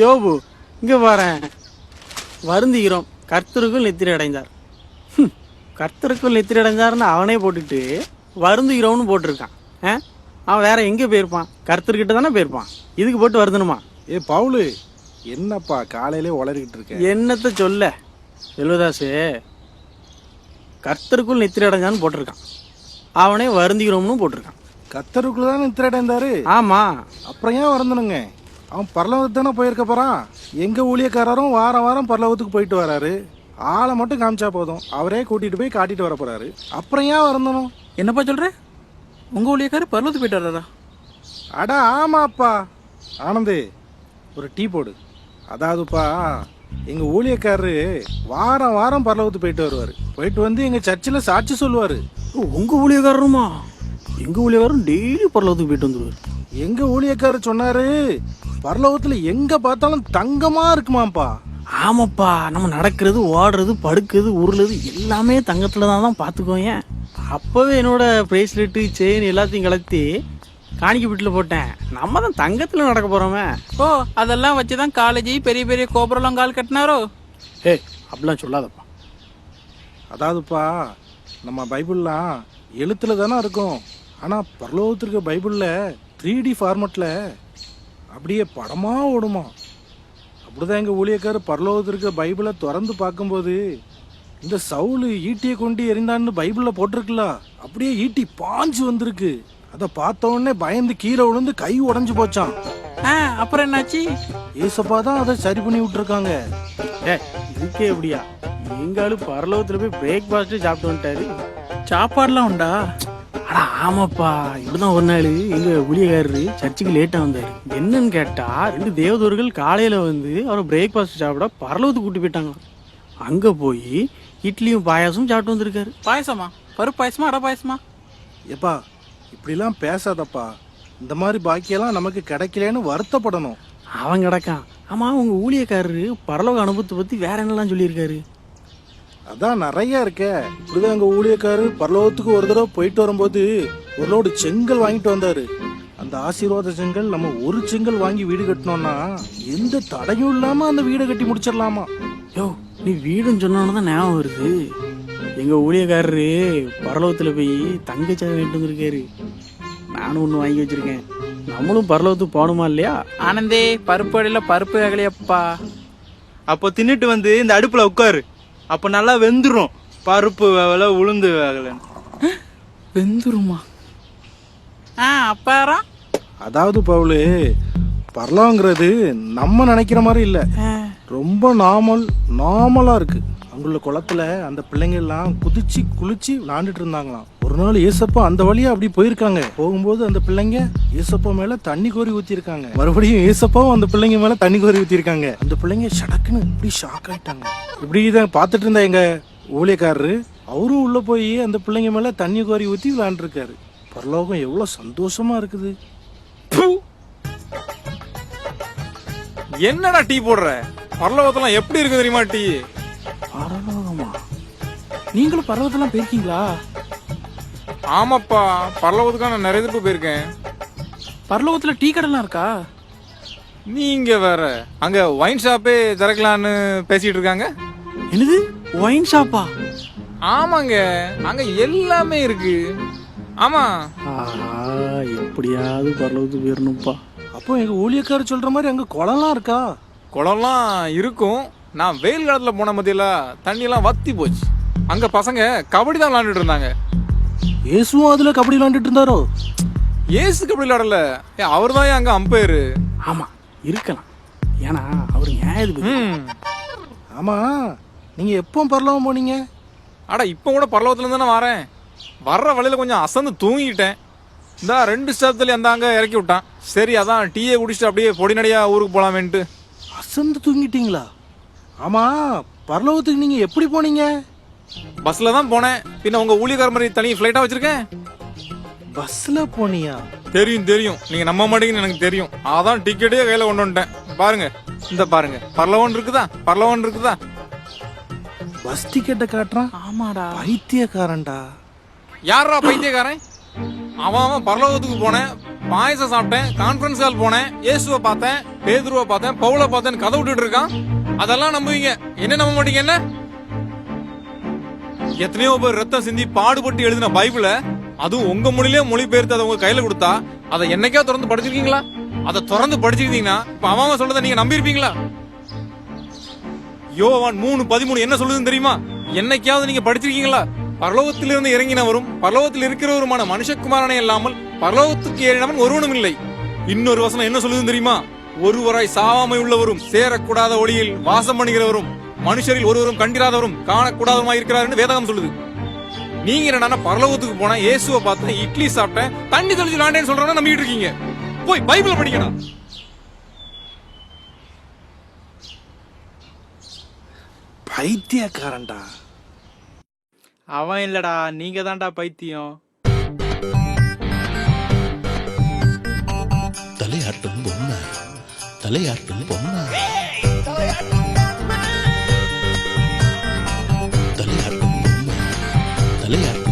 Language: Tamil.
யோபு இங்க பாரேன். வருந்துகிறோம், கர்த்தருக்குள் நித்திரை அடைந்தார். கர்த்தருக்குள் நித்திரை அடைந்தார்னு அவனே போட்டுட்டு வருந்துகிறோம்னு போட்டிருக்கான். அவன் வேற எங்க போயிருப்பான்? கர்த்தர்கிட்ட தானே போயிருப்பான். இதுக்கு போட்டு வருந்தணுமா? பவுலு, என்னப்பா காலையிலே உளறிக்கிட்டு இருக்க? என்னத்த சொல்ல செல்வதாசு, கர்த்தருக்குள் நித்திரை அடைஞ்சான்னு போட்டிருக்கான், அவனே வருந்துகிறோம்னு போட்டிருக்கான். கர்த்தருக்குள்ள தானே நித்திரை அடைந்தாரு. ஆமா, அப்புறம் ஏன் வருந்தனுங்க? அவன் பரலோகத்துக்கு தானே போயிருக்க போறான். எங்க ஊழியக்காரரும் வாரம் வாரம் பரலோகத்துக்கு போயிட்டு வராரு. ஆளை மட்டும் காமிச்சா போதும், அவரே கூட்டிட்டு போய் காட்டிட்டு வர போறாரு. அப்புறம் ஏன் வருந்தனும்? என்னப்பா சொல்ற? உங்க ஊழியக்காரர் பரலோகத்துக்கு போயிட்டு வர்றாரா? அட ஆமாப்பா. ஆனந்து, ஒரு டீ போடு. அதாவதுப்பா, எங்க ஊழியக்காரரு வாரம் வாரம் பரலோகத்துக்கு போயிட்டு வருவாரு. போயிட்டு வந்து எங்க சர்ச்சில் சாட்சி சொல்லுவாரு. உங்க ஊழியக்காரருமா? எங்க ஊழியக்காரரும் டெய்லி பரலோகத்துக்கு போயிட்டு வந்துருவாரு. எங்க ஊழியக்காரர் சொன்னாரு, பரலோகத்துல எங்க பார்த்தாலும் தங்கமா இருக்குமாப்பா. ஆமாப்பா, நம்ம நடக்கிறது, ஓடுறது, படுக்கிறது, உருளுது எல்லாமே தங்கத்துல தான் பார்த்துக்கோங்க. அப்பவே என்னோட பிரேஸ்லெட்டு, செயின் எல்லாத்தையும் கலத்தி காணிக்க வீட்டில் போட்டேன். நம்ம தான் தங்கத்தில் நடக்க போறோமே. ஓ, அதெல்லாம் வச்சுதான் காலேஜ் பெரிய பெரிய கோபுரம் கால் கட்டினாரோ? அப்படிலாம் சொல்லாதப்பா. அதாவதுப்பா, நம்ம பைபிள்லாம் எழுத்துல தானே இருக்கும். ஆனா பரலோகத்திற்கு பைபிள்ல 3D ஃபார்மேட்ல அப்படியே படமா ஓடுமா. அப்படிதான் எங்க ஊழியக்காரர் பரலோகத்திற்கு பைபிளை திறந்து பார்க்கும்போது, இந்த சவுலு ஈட்டியை கொண்டு எறிந்தான்னு பைபிள்ல போட்டிருக்குல்ல, அப்படியே ஈட்டி பாஞ்சு வந்திருக்கு. அதை பார்த்த உடனே பயந்து கீழே விழுந்து கை உடைஞ்சு போச்சான். அப்புறம் என்னாச்சு? ஏசப்பா தான் அதை சரி பண்ணி விட்டுருக்காங்க. இதுக்கே எப்படியா? எங்காலும் பரலோகத்துல போய் பிரேக்ஃபாஸ்ட் சாப்பிட்டு வந்துட்டாரு. சாப்பாடுலாம் உண்டா? ஆனா ஆமாப்பா, இப்படிதான் ஒரு நாள் எங்க ஊழியக்காரரு சர்ச்சுக்கு லேட்டா வந்தாரு. என்னன்னு கேட்டா, 2 தேவதூர்கள் காலையில வந்து அவரை பிரேக்ஃபாஸ்ட் சாப்பிட பரலோகத்துக்கு கூட்டி போயிட்டாங்க. அங்க போய் இட்லியும் பாயாசமும் சாப்பிட்டு வந்திருக்காரு. பாயசமா? பருப்பு பாயசமா, அடை பாயசமா? எப்பா, இப்படிலாம் பேசாதப்பா. இந்த மாதிரி பாக்கியெல்லாம் நமக்கு கிடைக்கலன்னு வருத்தப்படணும். அவன் கிடக்கான். ஆமா, உங்க ஊழியக்காரரு பரலோக அனுபவத்தை பத்தி வேற என்னெல்லாம் சொல்லியிருக்காரு? அதான் நிறைய இருக்கே. இப்படிதான் எங்க ஊழியக்காரரு பரலோகத்துக்கு ஒரு தடவை போயிட்டு வரும்போது ஒரு லோடு செங்கல் வாங்கிட்டு வந்தாரு. அந்த ஆசீர்வாத செங்கல் நம்ம ஒரு செங்கல் வாங்கி வீடு கட்டினோம்னா எந்த தடையும் இல்லாம அந்த வீடை கட்டி முடிச்சிடலாமா. யோ, நீ வீடுன்னு சொன்னோன்னு ஞாபகம் வருது. எங்க ஊழியக்காரரு பரலோகத்துல போய் தங்கச்சாக வேண்டு இருக்காரு. நானும் ஒண்ணு வாங்கி வச்சிருக்கேன். நம்மளும் பரலோகத்துக்கு போகணுமா இல்லையா? ஆனந்தே, பருப்பு அடையில பருப்பு வேகலையப்பா. அப்போ தின்னுட்டு வந்து இந்த அடுப்புல உட்காரு. அப்ப நல்லா வெந்துரும். பருப்பு வேகல, உளுந்து வேகலன்னு. வெந்துருமா? அப்பாரா? அதாவது பவுலு, பரலோகங்கிறது நம்ம நினைக்கிற மாதிரி இல்ல. ரொம்ப நார்மலா இருக்கு. அங்குள்ள குளத்துல அந்த பிள்ளைங்க எல்லாம் குதிச்சு குளிச்சு விளையாண்டுட்டு இருந்தாங்களாம். ஒரு நாள் ஏசப்பா அந்த வழியா அப்படி போயிருக்காங்க. போகும்போது அந்த பிள்ளைங்க ஏசப்பா மேல தண்ணி கோரி ஊத்தி இருக்காங்க. மறுபடியும் ஏசப்பாவும் அந்த பிள்ளைங்க மேல தண்ணி கோரி ஊத்தி இருக்காங்க. அந்த பிள்ளைங்க ஷடக்குன்னு இப்படி ஷாக் ஆயிட்டாங்க. இப்படிதான் பார்த்துட்டு இருந்த எங்க ஊழியக்காரரு அவரும் உள்ள போய் அந்த பிள்ளைங்க மேல தண்ணி கோரி ஊத்தி விளையாண்டுருக்காரு. பரலோகம் எவ்வளவு சந்தோஷமா இருக்குது. என்னடா டீ போடுற? பரலோகத்தெல்லாம் எப்படி இருக்கு தெரியுமா டீ? பரலோகமா? நீங்களும் பரலோகத்தெல்லாம் போயிருக்கீங்களா? ஆமாப்பா, பரலோகத்துக்காக நான் நிறைய தடவை போயிருக்கேன். பரலோகத்துல டீ கடைலாம் இருக்கா? நீங்க வேற, அங்க ஒயின் ஷாப்பே திறக்கலான்னு பேசிட்டு இருக்காங்க. என்னது, ஒயின் ஷாப்பா? ஆமாங்க, அங்க எல்லாமே இருக்கு. ஆமா. எப்படியாவது பரலோகத்துக்கு போயிடணும்ப்பா. அப்போ எங்க ஊழியக்காரர் சொல்ற மாதிரி அங்க குளம்லாம் இருக்கா? குளம்லாம் இருக்கும். நான் வெயில் காலத்துல போன மத்தியில தண்ணி எல்லாம் வத்தி போச்சு. அங்க பசங்க கபடி தான் விளையாண்டுட்டு இருந்தாங்க. இயேசுவும் அதுல கபடி விளையாண்டுட்டு இருந்தாரோ? ஏசு கபடி விளையாடல, அவர் தான் அங்க அம்பையரு. ஆமா, இருக்கலாம். ஏன்னா அவர் நியாயாதிபதி. ஆமா, நீங்க எப்போ பரலோகம் போனீங்க? அட, இப்ப கூட பரலோகத்துல இருந்து தானே வரேன். வர்ற வழியில கொஞ்சம் அசந்து தூங்கிட்டேன். இந்த 2 ஸ்டெப்ல அங்க இறக்கி விட்டான். சரி, அதான் டீயை குடிச்சிட்டு அப்படியே பொடிநடையா ஊருக்கு போலாமேன்ட்டு. அசந்து தூங்கிட்டீங்களா? ஆமா, பரலோகத்துக்கு நீங்க எப்படி போனீங்க? பஸ்ல தான் போனேன். பின்ன உங்க ஊழியக்கார மாதிரி தனி ஃபிளைட்டா வச்சிருக்கேன். பஸ்ல போனியா? தெரியும், நீங்க நம்ப மாட்டீங்கன்னு எனக்கு தெரியும். அதான் டிக்கெட்டே கையில கொண்டு வந்துட்டேன். பாருங்க, இந்த பாருங்க, பரலோகம் இருக்குதா? பஸ் டிக்கெட்டை காட்டுறான். ஆமாடா, பைத்தியக்காரன்டா. யாரா பைத்தியக்காரன்? அவன் பரலோகத்துக்கு போனேன், பாயசம் சாப்பிட்டேன், கான்ஃபரன்ஸ் கால் போனேன், இயேசுவை பார்த்தேன், பேதுருவை பார்த்தேன், பவுலை பார்த்தேன் கதை விட்டுட்டு இருக்கான். அதெல்லாம் நம்புவீங்க, என்ன நம்ப மாட்டீங்க? என்ன எத்தனையோ பேர் ரத்தம் சிந்தி பாடுபட்டு எழுதின பைபிள, அதுவும் உங்க மொழியிலே மொழிபெயர்த்து அதை உங்க கையில கொடுத்தா அதை என்னைக்கா திறந்து படிச்சிருக்கீங்களா? அதை திறந்து படிச்சிருக்கீங்கன்னா இப்ப அவன் சொல்றதை நீங்க நம்பி இருப்பீங்களா? யோவான் 3:13 என்ன சொல்லுதுன்னு தெரியுமா? என்னைக்காவது நீங்க படிச்சிருக்கீங்களா? பரலோகத்திலிருந்து இறங்கினவரும் பரலோகத்தில் இருக்கிறவருமான மனுஷகுமாரனை இல்லாமல் பரலோகத்துக்கு ஏறினவன் ஒருவனும் இல்லை. இன்னொரு வசனம் என்ன சொல்லுதுன்னு தெரியுமா? ஒருவராய் சாவாமை உள்ளவரும் சேரக்கூடாத ஒளியில் வாசம் பண்ணுகிறவரும் மனுஷரில் ஒருவரும் கண்டிராதவரும் காணக்கூடாதவருமாய் இருக்கிறார் வேதகம் சொல்லுது. நீங்க என்னன்னா பரலோகத்துக்கு போனா இயேசுவை பார்த்தேன், இட்லி சாப்பிட்டேன், தண்ணி தெளிச்சு விளாண்டேன்னு சொல்றவன நம்பிட்டு இருக்கீங்க. போய் பைபிள் படிக்கணும். பைத்தியக்காரன்டா. அவன் இல்லடா, நீங்க தான்டா பைத்தியம். தலையாட்டும் பொம்மை, தலையாட்டும் பொம்மை, தலையாட்டும் பொம்மை, தலையாட்டும்